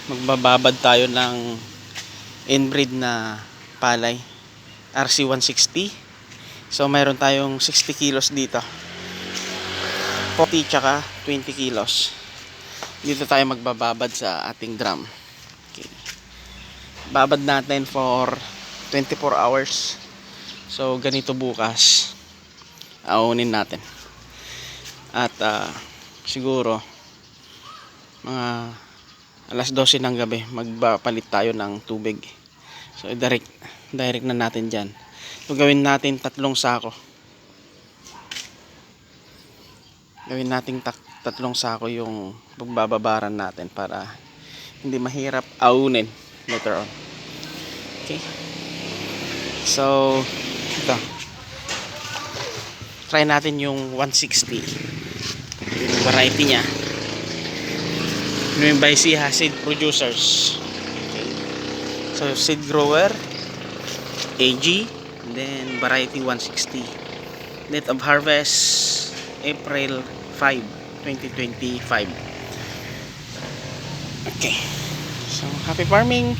magbababad tayo ng inbreed na palay RC160. So mayroon tayong 60 kilos dito, 40 tsaka 20 kilos. Dito tayo magbababad sa ating drum. Okay. Babad natin for 24 hours. So ganito bukas aunin natin. At siguro mga alas 12 ng gabi magpapalit tayo ng tubig. So direct na natin dyan. So gawin natin 3 sako. Gawin natin 3 sako yung pagbababaran natin para hindi mahirap aunin later on. Okay. So ito, try natin yung 160, yung variety nya by Siha Seed Producers. Okay. So seed grower AG, and then variety 160. Date of harvest April 5, 2025. Okay, so happy farming.